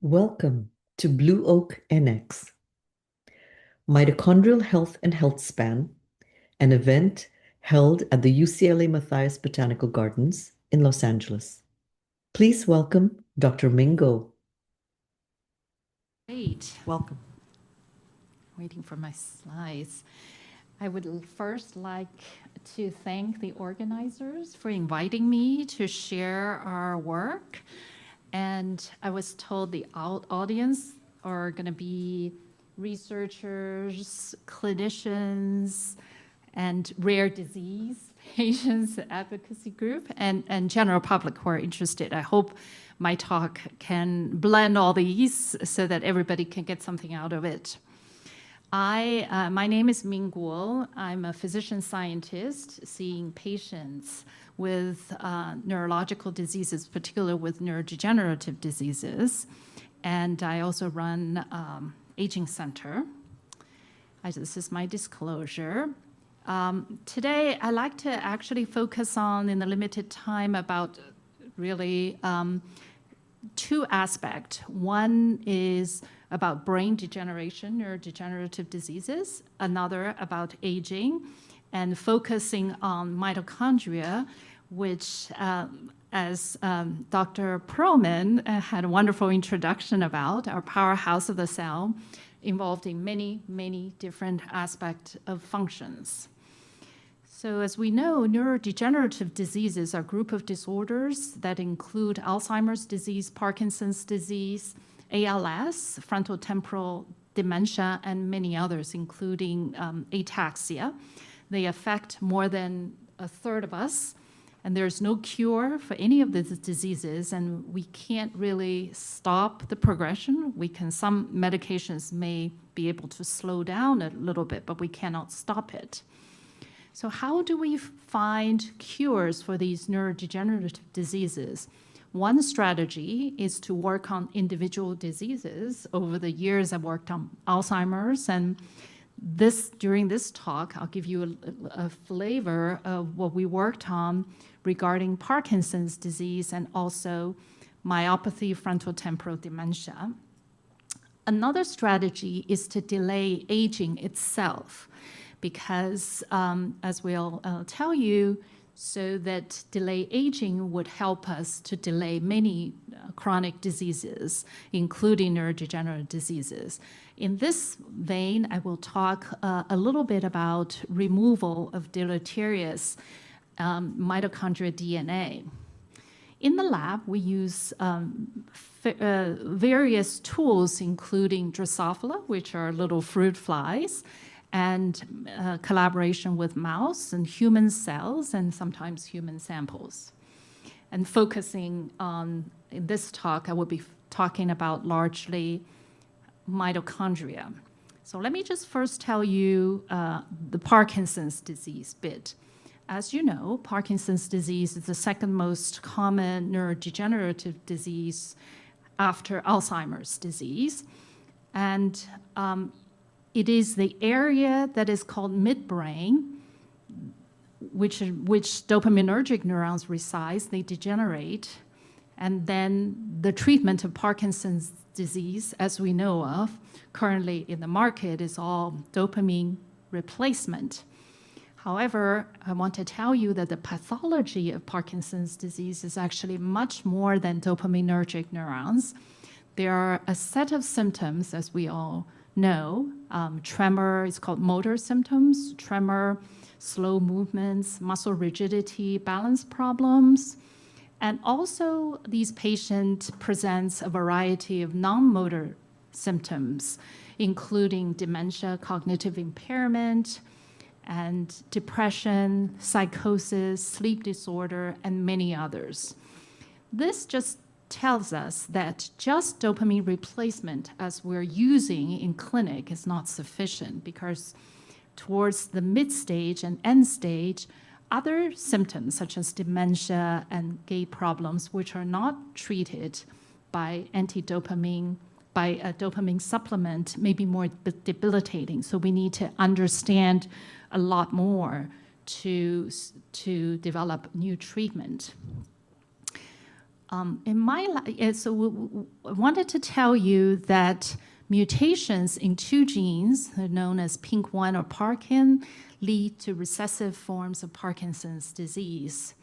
Welcome to Blue Oak NX, Mitochondrial Health and Health Span, an event held at the UCLA Matthias Botanical Gardens in Los Angeles. Please welcome Dr. Ming Guo. Great, welcome. Waiting for my slides. I would first like to thank the organizers for inviting me to share our work. And I was told the audience are going to be researchers, clinicians, and rare disease patients advocacy group, and general public who are interested. I hope my talk can blend all these so that everybody can get something out of it. My name is Ming Guo. I'm a physician scientist seeing patients with neurological diseases, particularly with neurodegenerative diseases. And I also run Aging Center. This is my disclosure. Today, I'd like to actually focus on, in the limited time, about really two aspects. One is about brain degeneration, neurodegenerative diseases, another about aging, and focusing on mitochondria, which, as Dr. Perlman had a wonderful introduction about, our powerhouse of the cell, involved in many, many different aspects of functions. So as we know, neurodegenerative diseases are a group of disorders that include Alzheimer's disease, Parkinson's disease, ALS, frontotemporal dementia, and many others, including ataxia. They affect more than a third of us, and there's no cure for any of these diseases, and we can't really stop the progression. Some medications may be able to slow down a little bit, but we cannot stop it. So how do we find cures for these neurodegenerative diseases? One strategy is to work on individual diseases. Over the years, I've worked on Alzheimer's, and during this talk, I'll give you a flavor of what we worked on regarding Parkinson's disease and also myopathy frontotemporal dementia. Another strategy is to delay aging itself, because as we'll tell you, so that delay aging would help us to delay many chronic diseases, including neurodegenerative diseases. In this vein, I will talk a little bit about removal of deleterious mitochondrial DNA. In the lab, we use various tools, including Drosophila, which are little fruit flies, and collaboration with mouse and human cells, and sometimes human samples. And focusing on, in this talk, I will be talking about largely mitochondria. So let me just first tell you the Parkinson's disease bit. As you know, Parkinson's disease is the second most common neurodegenerative disease after Alzheimer's disease. And it is the area that is called midbrain, which dopaminergic neurons reside. They degenerate. And then the treatment of Parkinson's disease, as we know of, currently in the market, is all dopamine replacement. However, I want to tell you that the pathology of Parkinson's disease is actually much more than dopaminergic neurons. There are a set of symptoms, as we all know. Tremor is called motor symptoms, tremor, slow movements, muscle rigidity, balance problems. And also, these patients present a variety of non-motor symptoms, including dementia, cognitive impairment, and depression, psychosis, sleep disorder, and many others. This just tells us that just dopamine replacement, as we're using in clinic, is not sufficient, because towards the mid-stage and end stage, other symptoms such as dementia and gait problems, which are not treated by anti-dopamine, by a dopamine supplement, may be more debilitating. So we need to understand a lot more to develop new treatment. I wanted to tell you that mutations in two genes known as PINK1 or Parkin lead to recessive forms of Parkinson's disease.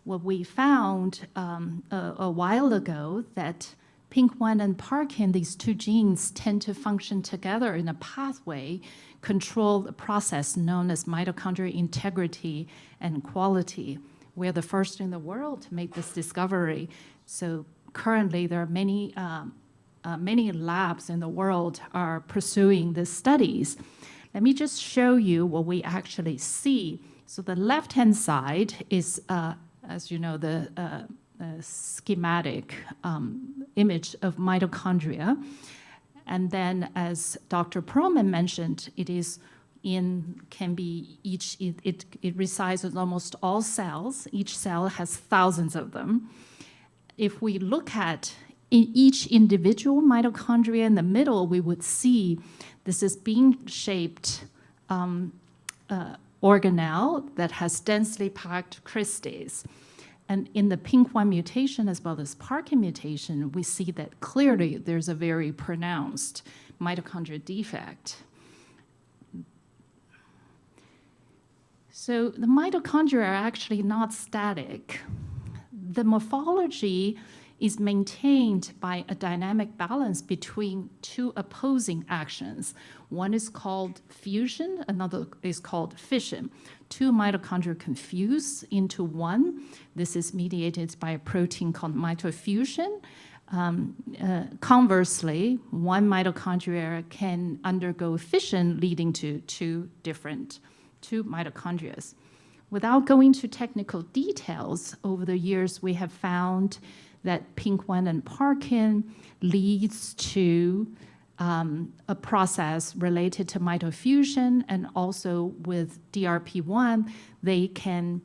What we found a while ago that PINK1 and Parkin, these two genes, tend to function together in a pathway, control the process known as mitochondrial integrity and quality. We're the first in the world to make this discovery. So currently there are many labs in the world are pursuing these studies. Let me just show you what we actually see. So the left-hand side is, as you know, the schematic image of mitochondria. And then, as Dr. Perlman mentioned, it resides in almost all cells. Each cell has thousands of them. If we look at each individual mitochondria in the middle, we would see this is bean-shaped organelle that has densely packed cristae. And in the PINK1 mutation as well as Parkin mutation, we see that clearly there's a very pronounced mitochondrial defect. So the mitochondria are actually not static. The morphology is maintained by a dynamic balance between two opposing actions. One is called fusion, another is called fission. Two mitochondria confuse into one. This is mediated by a protein called mitofussion. Conversely, one mitochondria can undergo fission, leading to two mitochondria. Without going to technical details, over the years we have found that PINK1 and Parkin leads to a process related to mitofussion, and also with DRP1, they can,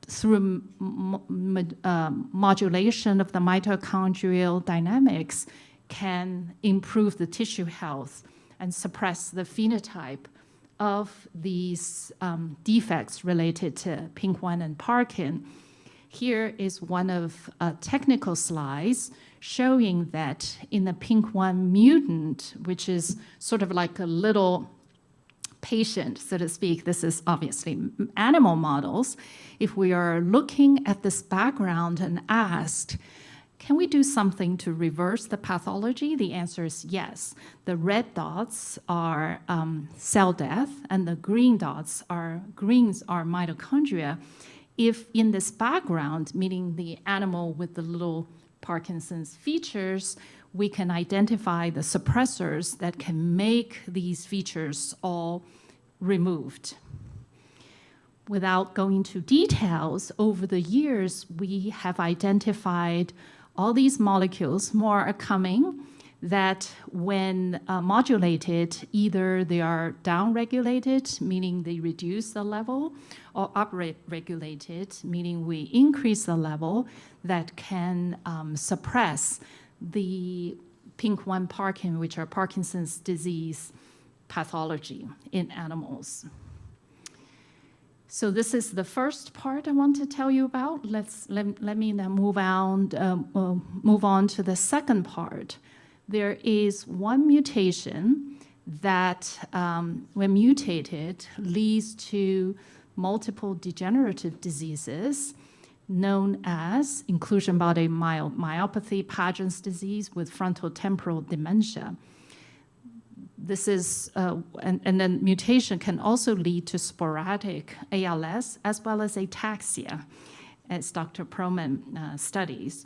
through modulation of the mitochondrial dynamics, can improve the tissue health and suppress the phenotype of these defects related to PINK1 and Parkin. Here is one of technical slides showing that in the PINK1 mutant, which is sort of like a little patient, so to speak, this is obviously animal models. If we are looking at this background and asked, can we do something to reverse the pathology? The answer is yes. The red dots are cell death, and the greens are mitochondria. If in this background, meaning the animal with the little Parkinson's features, we can identify the suppressors that can make these features all removed. Without going into details, over the years, we have identified all these molecules, more are coming, that when modulated, either they are downregulated, meaning they reduce the level, or upregulated, meaning we increase the level, that can suppress the PINK1 Parkin, which are Parkinson's disease pathology in animals. So this is the first part I want to tell you about. Let me now move on to the second part. There is one mutation that, when mutated, leads to multiple degenerative diseases known as inclusion body myopathy, Paget's disease with frontotemporal dementia. This is, and then mutation can also lead to sporadic ALS as well as ataxia, as Dr. Perlman studies.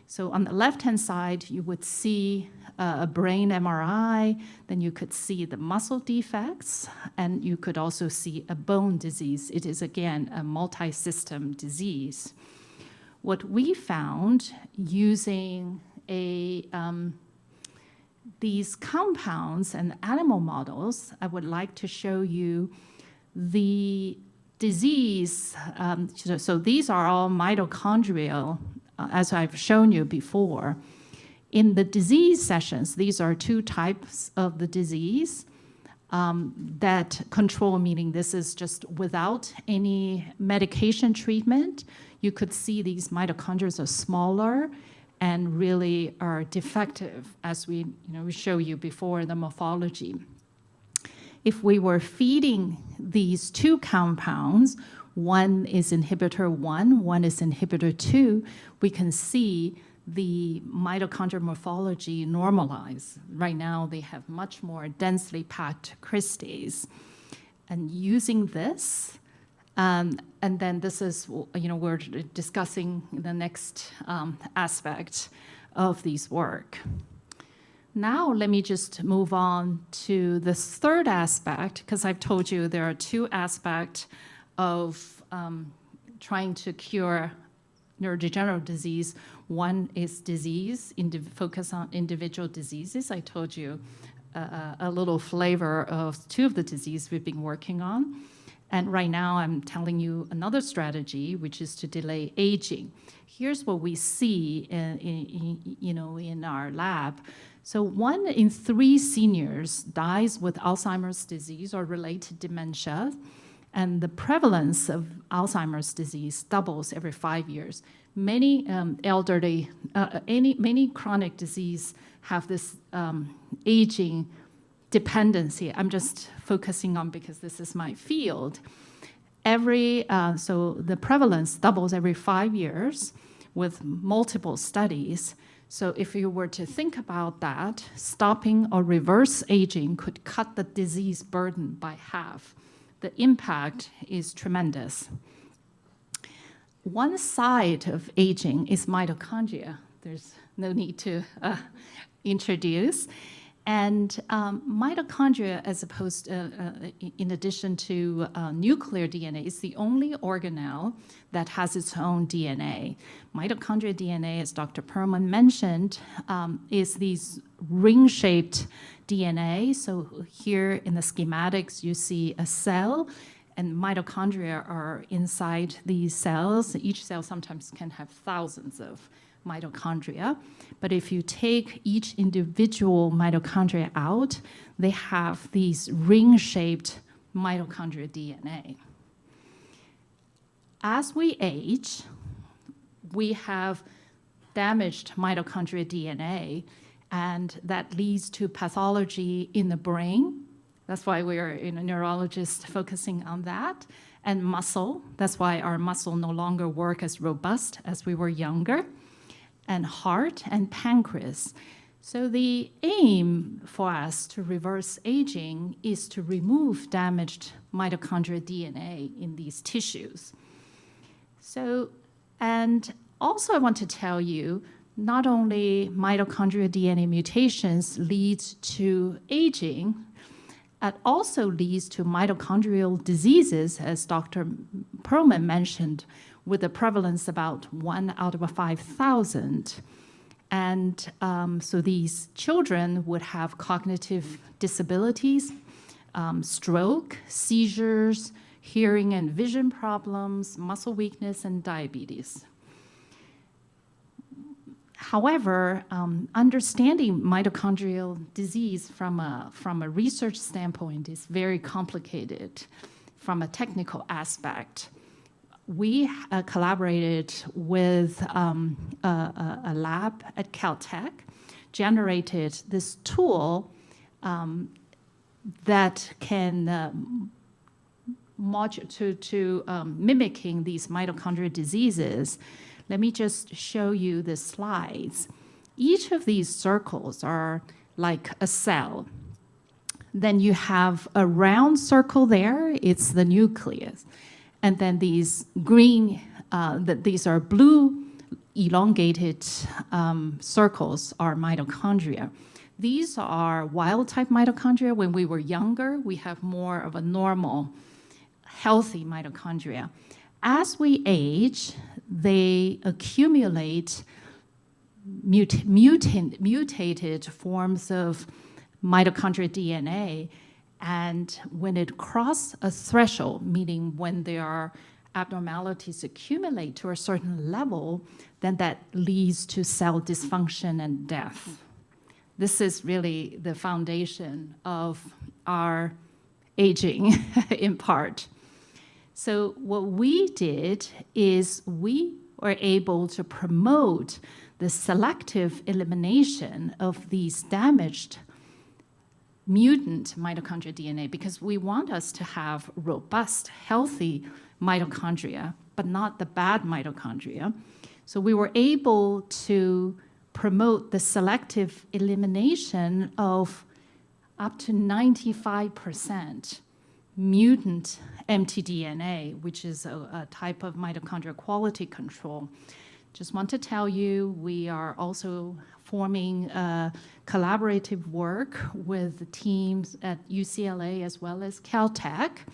So on the left-hand side, you would see a brain MRI, then you could see the muscle defects, and you could also see a bone disease. It is, again, a multi-system disease. What we found using these compounds and animal models, I would like to show you the disease. So these are all mitochondrial, as I've shown you before. In the disease sessions, these are two types of the disease. that control, meaning this is just without any medication treatment, you could see these mitochondria are smaller and really are defective, as we show you before in the morphology. If we were feeding these two compounds, one is inhibitor 1, one is inhibitor 2, we can see the mitochondrial morphology normalize. Right now, they have much more densely packed cristae. And using this, and then this is, we're discussing the next aspect of these work. Now, let me just move on to the third aspect, because I've told you there are two aspects of trying to cure neurodegenerative disease. One is disease, focus on individual diseases. I told you a little flavor of two of the diseases we've been working on. And right now I'm telling you another strategy, which is to delay aging. Here's what we see in our lab. So 1 in 3 seniors dies with Alzheimer's disease or related dementia. And the prevalence of Alzheimer's disease doubles every 5 years. Many elderly, many chronic disease have this aging dependency. I'm just focusing on because this is my field. So the prevalence doubles every 5 years with multiple studies. So if you were to think about that, stopping or reverse aging could cut the disease burden by half. The impact is tremendous. One side of aging is mitochondria. There's no need to introduce. And mitochondria, as opposed in addition to nuclear DNA, is the only organelle that has its own DNA. Mitochondria DNA, as Dr. Perlman mentioned, is these ring-shaped DNA. So here in the schematics, you see a cell, and mitochondria are inside these cells. Each cell sometimes can have thousands of mitochondria. But if you take each individual mitochondria out, they have these ring-shaped mitochondrial DNA. As we age, we have damaged mitochondrial DNA, and that leads to pathology in the brain. That's why we are neurologists focusing on that. And muscle, that's why our muscle no longer work as robust as we were younger. And heart and pancreas. So the aim for us to reverse aging is to remove damaged mitochondrial DNA in these tissues. So, and also I want to tell you, not only mitochondrial DNA mutations lead to aging, it also leads to mitochondrial diseases, as Dr. Perlman mentioned, with a prevalence about 1 out of 5,000. And so these children would have cognitive disabilities, stroke, seizures, hearing and vision problems, muscle weakness, and diabetes. However, understanding mitochondrial disease from a research standpoint is very complicated from a technical aspect. We collaborated with a lab at Caltech, generated this tool that can mimicking these mitochondrial diseases. Let me just show you the slides. Each of these circles are like a cell. Then you have a round circle there, it's the nucleus. And then these green, these are blue elongated circles are mitochondria. These are wild-type mitochondria. When we were younger, we have more of a normal, healthy mitochondria. As we age, they accumulate mutated forms of mitochondrial DNA. And when it crosses a threshold, meaning when there are abnormalities accumulate to a certain level, then that leads to cell dysfunction and death. This is really the foundation of are aging in part. So what we did is we were able to promote the selective elimination of these damaged mutant mitochondrial DNA because we want us to have robust, healthy mitochondria, but not the bad mitochondria. So we were able to promote the selective elimination of up to 95% mutant mtDNA, which is a type of mitochondrial quality control. Just want to tell you, we are also forming collaborative work with teams at UCLA as well as Caltech.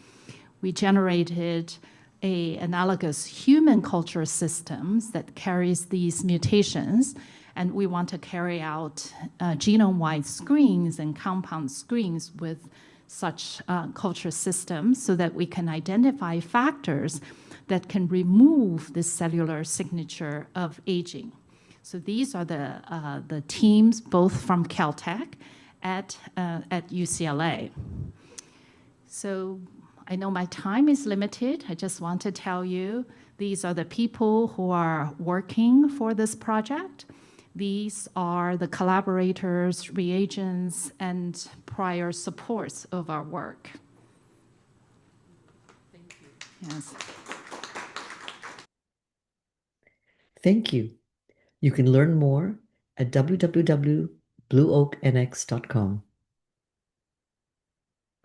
We generated a analogous human culture systems that carries these mutations, and we want to carry out genome-wide screens and compound screens with such culture systems so that we can identify factors that can remove the cellular signature of aging. So these are the teams, both from Caltech at UCLA. So I know my time is limited. I just want to tell you, these are the people who are working for this project. These are the collaborators, reagents, and prior supports of our work. Thank you. Yes. Thank you. You can learn more at www.blueoaknx.com.